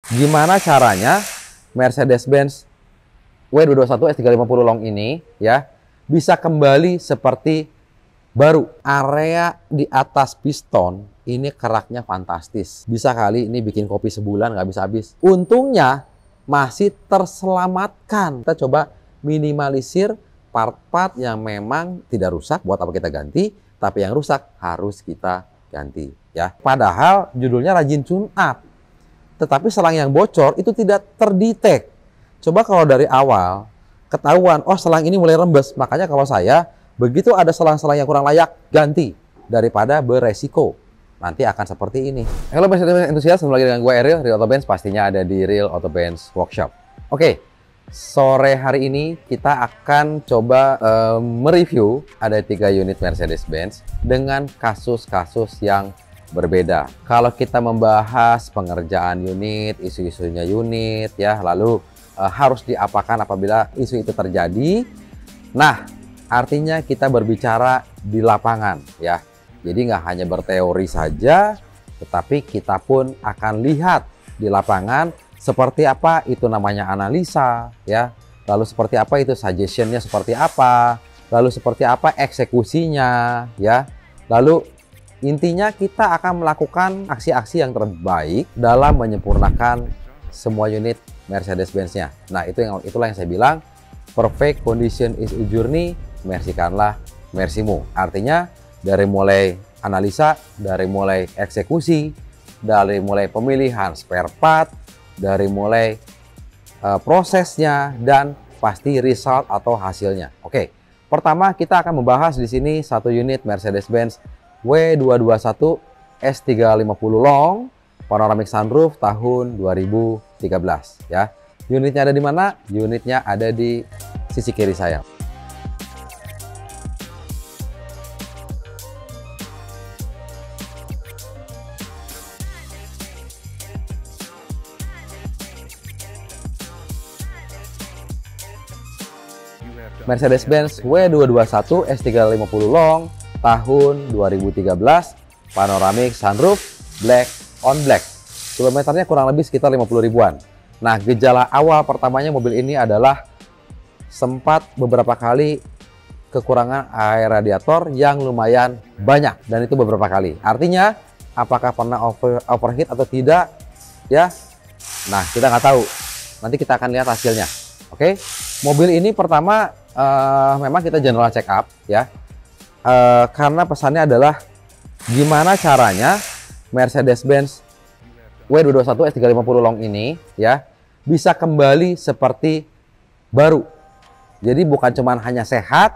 Gimana caranya Mercedes-Benz W221 S350 Long ini ya bisa kembali seperti baru. Area di atas piston ini keraknya fantastis. Bisa kali ini bikin kopi sebulan nggak habis-habis. Untungnya masih terselamatkan. Kita coba minimalisir part-part yang memang tidak rusak, buat apa kita ganti, tapi yang rusak harus kita ganti ya. Padahal judulnya rajin tune up. Tetapi selang yang bocor itu tidak terdetek. Coba kalau dari awal ketahuan, oh selang ini mulai rembes, makanya kalau saya begitu ada selang-selang yang kurang layak, ganti daripada beresiko. Nanti akan seperti ini. Halo Mercedes entusias, kembali lagi dengan gue Eril, Real Auto Benz, pastinya ada di Real Auto Benz Workshop. Oke, sore hari ini kita akan coba mereview ada 3 unit Mercedes-Benz dengan kasus-kasus yang berbeda. Kalau kita membahas pengerjaan unit, isu-isunya unit, ya, lalu harus diapakan apabila isu itu terjadi. Nah, artinya kita berbicara di lapangan, ya. Jadi nggak hanya berteori saja, tetapi kita pun akan lihat di lapangan seperti apa itu namanya analisa, ya. Lalu seperti apa itu suggestionnya seperti apa, lalu seperti apa eksekusinya, ya. Lalu intinya kita akan melakukan aksi-aksi yang terbaik dalam menyempurnakan semua unit Mercedes-Benz-nya. Nah, itulah yang saya bilang, perfect condition is a journey, mersikanlah mersimu. Artinya dari mulai analisa, dari mulai eksekusi, dari mulai pemilihan spare part, dari mulai prosesnya, dan pasti result atau hasilnya. Oke, pertama kita akan membahas di sini satu unit Mercedes-Benz W221 S350 Long panoramic sunroof tahun 2013 ya. Unitnya ada di mana? Unitnya ada di sisi kiri saya. Mercedes-Benz W221 S350 Long tahun 2013, panoramic sunroof, black on black. Kilometernya kurang lebih sekitar 50 ribuan. Nah, gejala awal pertamanya mobil ini adalah sempat beberapa kali kekurangan air radiator yang lumayan banyak, dan itu beberapa kali. Artinya, apakah pernah overheat atau tidak, ya? Nah, kita nggak tahu. Nanti kita akan lihat hasilnya. Oke, mobil ini pertama memang kita general check up, ya. Karena pesannya adalah gimana caranya Mercedes-Benz W221 S350 Long ini ya bisa kembali seperti baru. Jadi bukan cuma hanya sehat,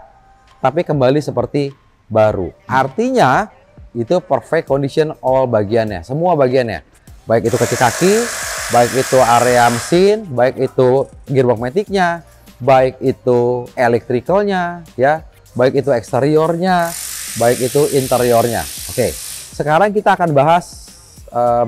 tapi kembali seperti baru. Artinya itu perfect condition all bagiannya, semua bagiannya. Baik itu kaki-kaki, baik itu area mesin, baik itu gearbox maticnya, baik itu electricalnya, ya. Baik itu eksteriornya, baik itu interiornya. Oke, sekarang kita akan bahas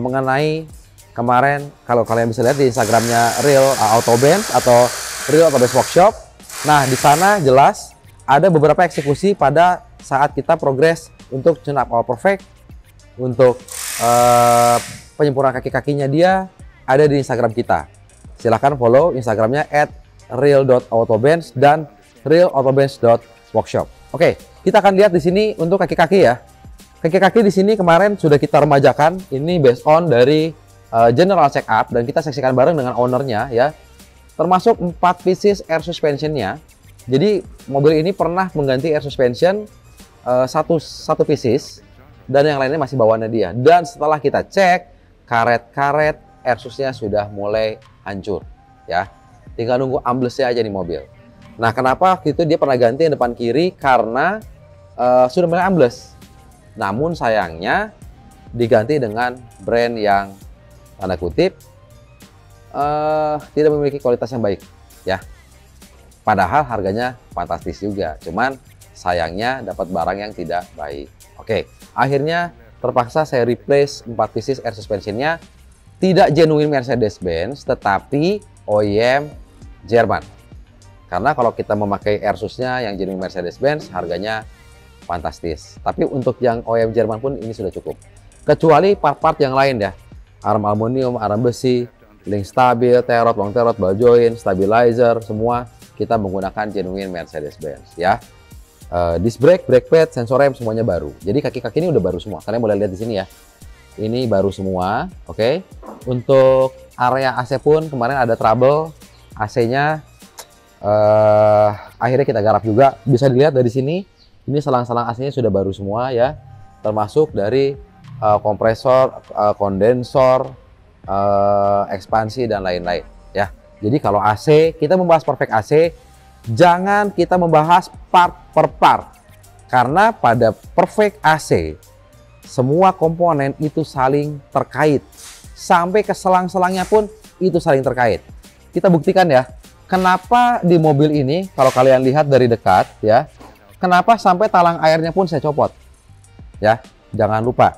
mengenai kemarin, kalau kalian bisa lihat di Instagramnya Real Auto Benz atau Real Auto Benz Workshop. Nah, di sana jelas ada beberapa eksekusi pada saat kita progres untuk tune up all perfect, untuk penyempurnaan kaki-kakinya dia ada di Instagram kita. Silahkan follow Instagramnya @real.autobenz dan real.autobenz.workshop. Oke, kita akan lihat di sini untuk kaki-kaki ya. Kaki-kaki di sini kemarin sudah kita remajakan. Ini based on dari general check up dan kita saksikan bareng dengan ownernya ya. Termasuk 4 pieces air suspensionnya. Jadi mobil ini pernah mengganti air suspension satu pieces dan yang lainnya masih bawaannya dia. Dan setelah kita cek, karet-karet air susnya sudah mulai hancur ya. Tinggal nunggu amblesnya aja nih mobil. Nah, kenapa waktu itu dia pernah ganti yang depan kiri? Karena sudah mulai ambles. Namun sayangnya diganti dengan brand yang tanda kutip tidak memiliki kualitas yang baik, ya. Padahal harganya fantastis juga. Cuman sayangnya dapat barang yang tidak baik. Oke, akhirnya terpaksa saya replace 4 pieces air suspensionnya. Tidak genuine Mercedes-Benz, tetapi OEM Jerman. Karena kalau kita memakai Airsus-nya yang genuine Mercedes-Benz, harganya fantastis. Tapi untuk yang OEM Jerman pun ini sudah cukup. Kecuali part-part yang lain ya. Arm aluminium, arm besi, link stabil, terot, long terot, ball joint, stabilizer, semua kita menggunakan genuine Mercedes-Benz ya. Disc brake, brake pad, sensor rem semuanya baru. Jadi kaki-kaki ini udah baru semua. Kalian boleh lihat di sini ya. Ini baru semua, oke. Untuk area AC pun kemarin ada trouble, AC-nya akhirnya kita garap juga. Bisa dilihat dari sini, ini selang-selang AC-nya sudah baru semua ya. Termasuk dari kompresor, kondensor, ekspansi dan lain-lain ya. Jadi kalau AC, kita membahas perfect AC, jangan kita membahas part per part, karena pada perfect AC semua komponen itu saling terkait, sampai ke selang-selangnya pun itu saling terkait. Kita buktikan ya, kenapa di mobil ini kalau kalian lihat dari dekat ya, kenapa sampai talang airnya pun saya copot ya. Jangan lupa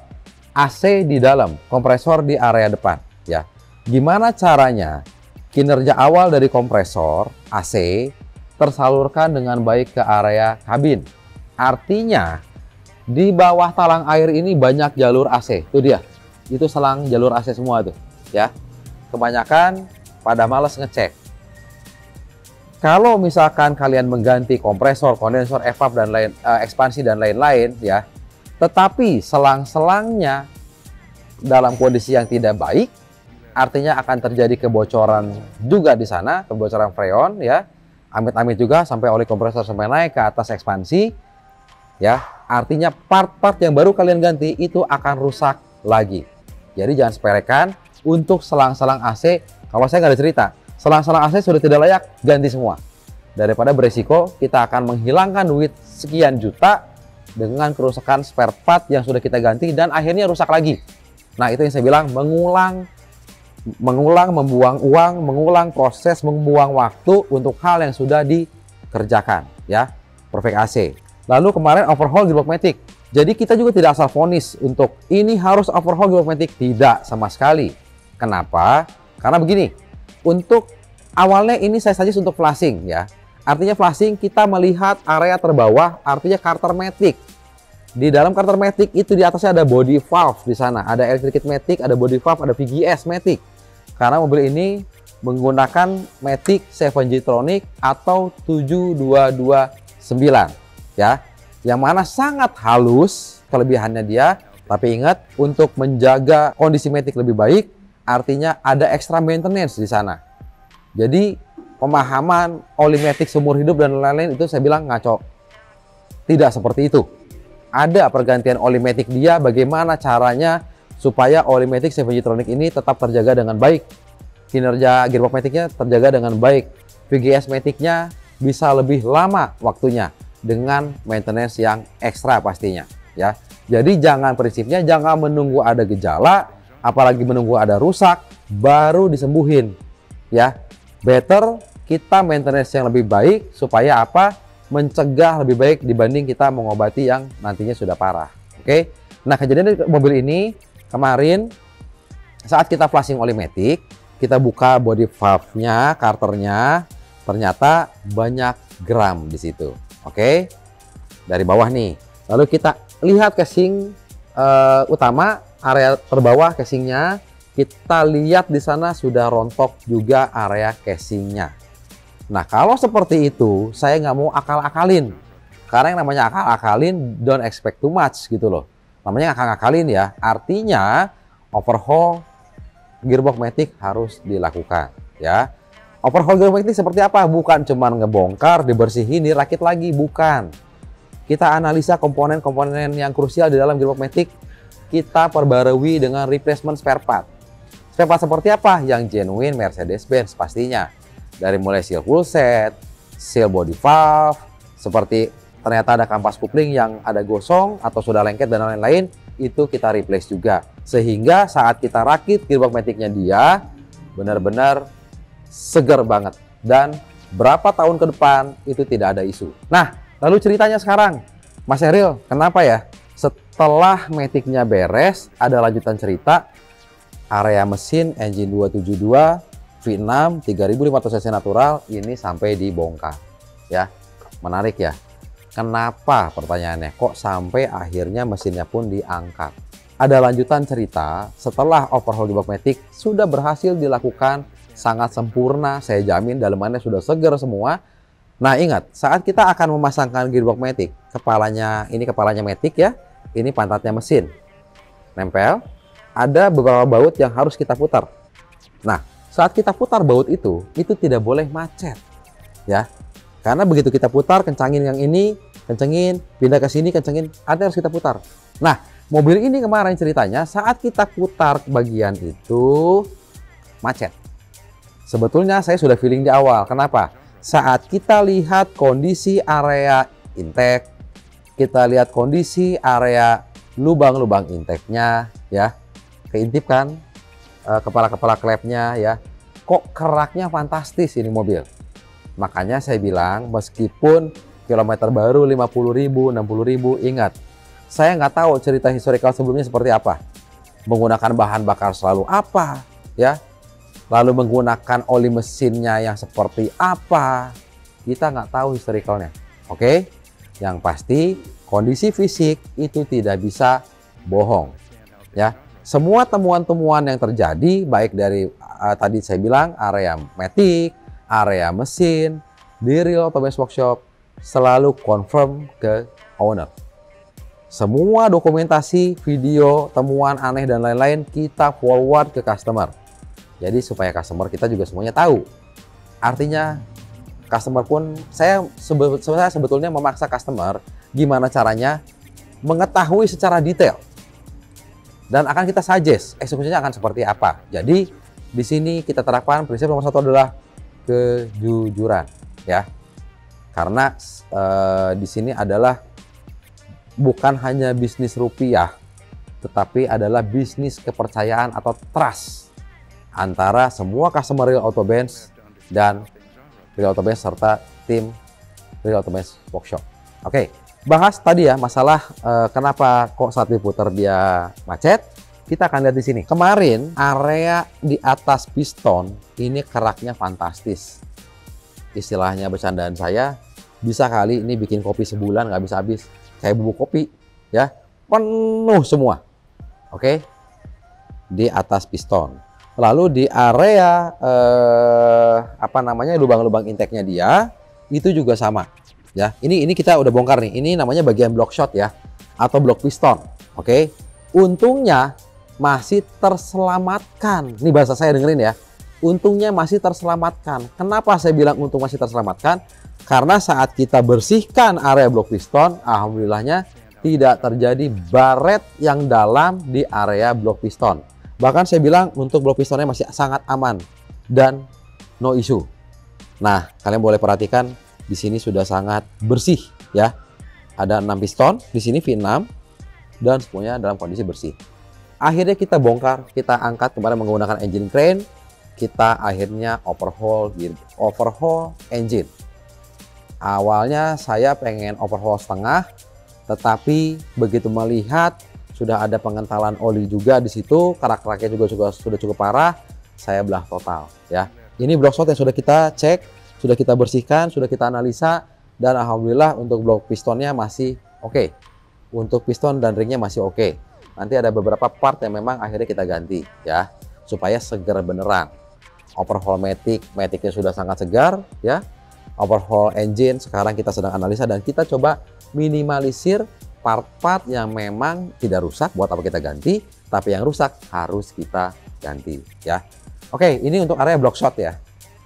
AC di dalam, kompresor di area depan ya. Gimana caranya kinerja awal dari kompresor AC tersalurkan dengan baik ke area kabin? Artinya di bawah talang air ini banyak jalur AC. Itu dia, itu selang jalur AC semua tuh ya. Kebanyakan pada males ngecek. Kalau misalkan kalian mengganti kompresor, kondensor, evap dan lain, ekspansi dan lain-lain ya, tetapi selang-selangnya dalam kondisi yang tidak baik, artinya akan terjadi kebocoran juga di sana, kebocoran freon ya. Amit-amit juga sampai oli kompresor sampai naik ke atas ekspansi ya. Artinya part-part yang baru kalian ganti itu akan rusak lagi. Jadi jangan sepelekan untuk selang-selang AC. Kalau saya nggak ada cerita, selang-selang AC sudah tidak layak, ganti semua. Daripada beresiko kita akan menghilangkan duit sekian juta dengan kerusakan spare part yang sudah kita ganti dan akhirnya rusak lagi. Nah itu yang saya bilang, mengulang, membuang uang, mengulang proses, membuang waktu untuk hal yang sudah dikerjakan ya. Perfect AC. Lalu kemarin overhaul gearbox matic. Jadi kita juga tidak asal vonis untuk ini harus overhaul gearbox matic, tidak sama sekali. Kenapa? Karena begini, untuk awalnya ini saya suggest untuk flashing ya. Artinya flashing kita melihat area terbawah, artinya carter matic. Di dalam carter matic itu di atasnya ada body valve di sana, ada electric matic, ada body valve, ada VGS matic. Karena mobil ini menggunakan matic 7G-tronic atau 7229 ya, yang mana sangat halus kelebihannya dia. Tapi ingat, untuk menjaga kondisi matic lebih baik, artinya ada extra maintenance di sana. Jadi pemahaman oli matic seumur hidup dan lain-lain itu saya bilang ngaco. Tidak seperti itu. Ada pergantian oli matic dia, bagaimana caranya supaya oli matic 7G-tronic ini tetap terjaga dengan baik. Kinerja gearbox maticnya terjaga dengan baik. VGS maticnya bisa lebih lama waktunya dengan maintenance yang ekstra pastinya ya. Jadi jangan, prinsipnya jangan menunggu ada gejala, apalagi menunggu ada rusak baru disembuhin ya. Better kita maintenance yang lebih baik supaya apa? Mencegah lebih baik dibanding kita mengobati yang nantinya sudah parah. Oke. Nah, kejadian di mobil ini kemarin saat kita flashing oli matic, kita buka body valve-nya, carternya, ternyata banyak gram di situ. Oke, dari bawah nih. Lalu kita lihat casing utama, area terbawah casingnya. Kita lihat di sana sudah rontok juga area casingnya. Nah, kalau seperti itu, saya nggak mau akal-akalin. Karena yang namanya akal-akalin, don't expect too much gitu loh. Namanya akal-akalin ya. Artinya overhaul gearbox matic harus dilakukan ya. Overhaul gearbox matic seperti apa? Bukan cuma ngebongkar, dibersihin, dirakit lagi, bukan. Kita analisa komponen-komponen yang krusial di dalam gearbox matic, kita perbarui dengan replacement spare part. Spare part seperti apa? Yang genuine Mercedes-Benz pastinya. Dari mulai seal full set, seal body valve, seperti ternyata ada kampas kopling yang ada gosong atau sudah lengket dan lain-lain, itu kita replace juga. Sehingga saat kita rakit gearbox maticnya dia benar-benar segar banget dan berapa tahun ke depan itu tidak ada isu. Nah, lalu ceritanya sekarang, Mas Eril, kenapa ya setelah maticnya beres ada lanjutan cerita area mesin engine 272 V6 3500 cc natural ini sampai dibongkar ya. Menarik ya. Kenapa pertanyaannya? Kok sampai akhirnya mesinnya pun diangkat? ada lanjutan cerita setelah overhaul gearbox Matic sudah berhasil dilakukan sangat sempurna. Saya jamin dalemannya sudah segar semua. Nah ingat, saat kita akan memasangkan gearbox Matic, kepalanya Matic ya, ini pantatnya mesin, nempel. Ada beberapa baut yang harus kita putar. Nah saat kita putar baut itu tidak boleh macet ya, karena begitu kita putar, kencangin yang ini, kencengin, pindah ke sini, kencengin, ada harus kita putar. Nah mobil ini kemarin ceritanya saat kita putar bagian itu macet. Sebetulnya saya sudah feeling di awal. Kenapa? Saat kita lihat kondisi area intake, kita lihat kondisi area lubang-lubang intake-nya ya, keintip kan kepala-kepala klepnya ya, kok keraknya fantastis ini mobil. Makanya saya bilang meskipun kilometer baru 50.000, 60.000, ingat saya nggak tahu cerita historical sebelumnya seperti apa, menggunakan bahan bakar selalu apa ya, lalu menggunakan oli mesinnya yang seperti apa, kita nggak tahu historicalnya. Oke, yang pasti kondisi fisik itu tidak bisa bohong ya. Semua temuan-temuan yang terjadi baik dari tadi saya bilang area Matic, area mesin di Real Auto Benz Workshop selalu confirm ke owner. Semua dokumentasi, video, temuan aneh dan lain-lain kita forward ke customer. Jadi supaya customer kita juga semuanya tahu. Artinya customer pun, saya sebetulnya memaksa customer gimana caranya mengetahui secara detail. Dan akan kita suggest eksekusinya akan seperti apa. Jadi di sini kita terapkan prinsip nomor 1 adalah kejujuran ya. Karena di sini adalah bukan hanya bisnis rupiah, tetapi adalah bisnis kepercayaan atau trust antara semua customer Real Auto Benz dan Real Auto Benz serta tim Real Auto Benz Workshop. Oke, bahas tadi ya masalah kenapa kok saat diputar dia macet. Kita akan lihat di sini. Kemarin area di atas piston ini keraknya fantastis. Istilahnya bercandaan saya, bisa kali ini bikin kopi sebulan nggak bisa habis. Kayak bubuk kopi ya, penuh semua. Oke, di atas piston. Lalu di area lubang-lubang intake-nya dia itu juga sama ya. Ini kita udah bongkar nih. Ini namanya bagian block shot ya, atau block piston. Oke, untungnya masih terselamatkan. Ini bahasa saya, dengerin ya. Untungnya masih terselamatkan. Kenapa saya bilang untung masih terselamatkan? Karena saat kita bersihkan area block piston, alhamdulillahnya tidak terjadi baret yang dalam di area block piston. Bahkan saya bilang untuk blok pistonnya masih sangat aman dan no issue. Nah, kalian boleh perhatikan di sini sudah sangat bersih ya. Ada 6 piston, di sini V6 dan semuanya dalam kondisi bersih. Akhirnya kita bongkar, kita angkat kemarin menggunakan engine crane, kita akhirnya overhaul engine. Awalnya saya pengen overhaul setengah, tetapi begitu melihat sudah ada pengentalan oli juga di situ, kerak-keraknya juga sudah cukup parah, saya belah total ya. Ini block shot yang sudah kita cek, sudah kita bersihkan, sudah kita analisa, dan alhamdulillah untuk blok pistonnya masih oke. Untuk piston dan ringnya masih oke. Nanti ada beberapa part yang memang akhirnya kita ganti ya, supaya segar beneran. Overhaul Matic-nya sudah sangat segar ya. Overhaul engine sekarang kita sedang analisa dan kita coba minimalisir part-part yang memang tidak rusak, buat apa kita ganti, tapi yang rusak harus kita ganti ya. Oke, ini untuk area block shot ya.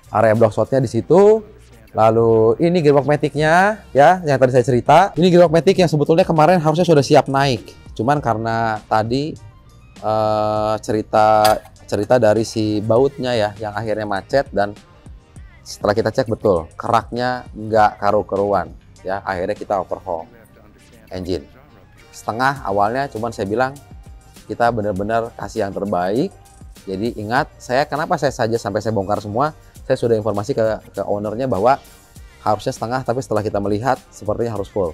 Area block shotnya di situ. Lalu ini gearbox Matic-nya ya, yang tadi saya cerita. Ini gearbox Matic yang sebetulnya kemarin harusnya sudah siap naik. Cuman karena tadi cerita dari si bautnya ya, yang akhirnya macet, dan setelah kita cek betul keraknya nggak karu-karuan ya, akhirnya kita overhaul engine setengah awalnya. Cuman saya bilang kita benar-benar kasih yang terbaik. Jadi ingat, kenapa saya saja sampai saya bongkar semua, saya sudah informasi ke ownernya bahwa harusnya setengah, tapi setelah kita melihat sepertinya harus full.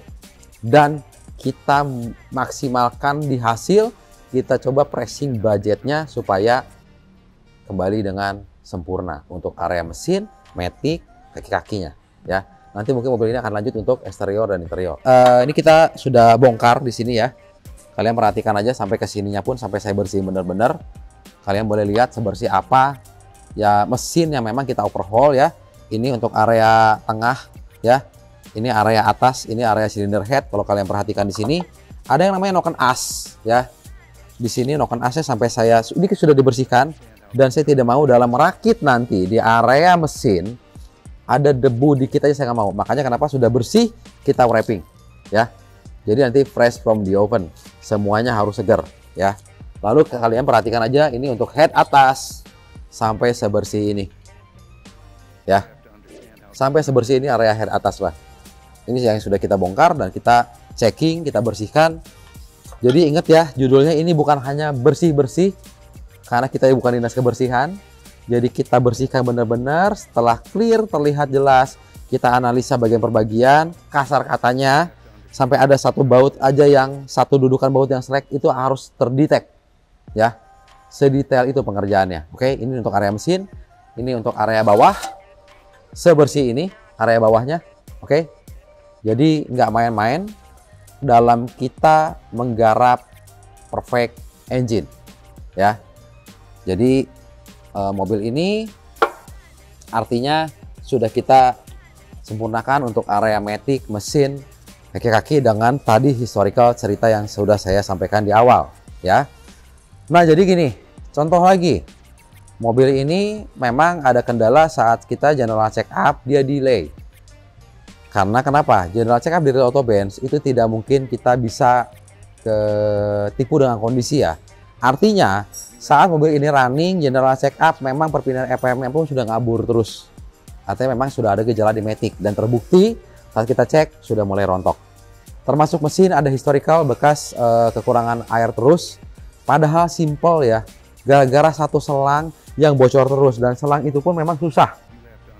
Dan kita maksimalkan di hasil, kita coba pressing budgetnya supaya kembali dengan sempurna untuk area mesin, Matic, kaki-kakinya ya. Nanti mungkin mobil ini akan lanjut untuk eksterior dan interior. Ini kita sudah bongkar di sini ya. Kalian perhatikan aja sampai ke sininya pun, sampai saya bersihin bener-bener. Kalian boleh lihat sebersih apa ya mesin yang memang kita overhaul ya. Ini untuk area tengah ya. Ini area atas, ini area cylinder head. Kalau kalian perhatikan di sini ada yang namanya noken as ya. Di sini noken asnya sampai ini sudah dibersihkan, dan saya tidak mau dalam merakit nanti di area mesin ada debu dikit aja, saya nggak mau. Makanya kenapa sudah bersih kita wrapping ya. Jadi nanti fresh from the oven, semuanya harus segar ya. Lalu kalian perhatikan aja ini untuk head atas sampai sebersih ini ya. Sampai sebersih ini area head atas lah. Ini yang sudah kita bongkar dan kita checking, kita bersihkan. Jadi ingat ya, judulnya ini bukan hanya bersih-bersih, karena kita bukan dinas kebersihan. Jadi kita bersihkan benar-benar, setelah clear, terlihat jelas, kita analisa bagian per bagian, kasar katanya, sampai ada satu baut aja yang, satu dudukan baut yang selek, itu harus terdetek. Ya, sedetail itu pengerjaannya. Oke, ini untuk area mesin, ini untuk area bawah, sebersih ini, area bawahnya. Oke, jadi nggak main-main dalam kita menggarap perfect engine ya. Jadi mobil ini artinya sudah kita sempurnakan untuk area matic, mesin, kaki-kaki dengan tadi historical cerita yang sudah saya sampaikan di awal ya. Nah jadi gini, contoh lagi, mobil ini memang ada kendala saat kita general check up, dia delay. Karena kenapa? General check up di Real Auto Benz itu tidak mungkin kita bisa ketipu dengan kondisi ya. Artinya saat mobil ini running general check up memang perpindahan RPM pun sudah ngabur terus. Artinya memang sudah ada gejala di matic dan terbukti saat kita cek sudah mulai rontok. Termasuk mesin ada historical bekas kekurangan air terus. Padahal simple ya. Gara-gara satu selang yang bocor terus, dan selang itu pun memang susah.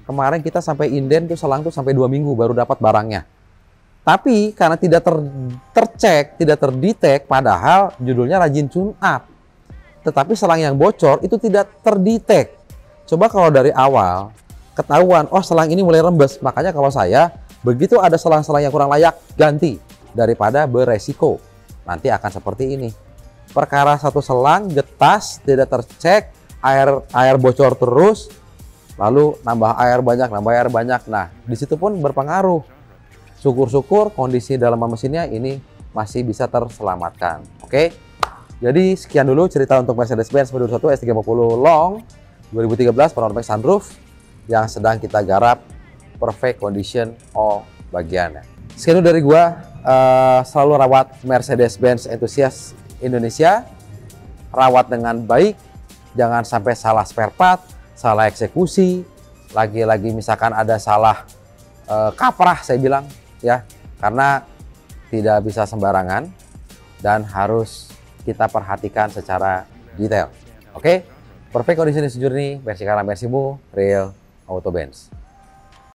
Kemarin kita sampai inden tuh selang tuh sampai 2 minggu baru dapat barangnya. Tapi karena tidak tercek, tidak terdetek, padahal judulnya rajin tune up. Tetapi selang yang bocor itu tidak terdetek. Coba kalau dari awal ketahuan, oh selang ini mulai rembes. Makanya kalau saya, begitu ada selang-selang yang kurang layak, ganti. Daripada beresiko. Nanti akan seperti ini. Perkara satu selang, getas, tidak tercek, air bocor terus, lalu nambah air banyak. Nah, di situ pun berpengaruh. Syukur-syukur kondisi dalam mesinnya ini masih bisa terselamatkan. Oke. Jadi sekian dulu cerita untuk Mercedes-Benz 221 S350 Long 2013 panoramic sunroof yang sedang kita garap perfect condition all bagiannya. Sekian dulu dari gua, selalu rawat Mercedes-Benz enthusiast Indonesia. Rawat dengan baik, jangan sampai salah spare part, salah eksekusi, lagi-lagi misalkan ada salah kaprah saya bilang ya, karena tidak bisa sembarangan dan harus kita perhatikan secara detail. Oke, perfect condition is journey, versi kanan versimu, Real Auto Benz.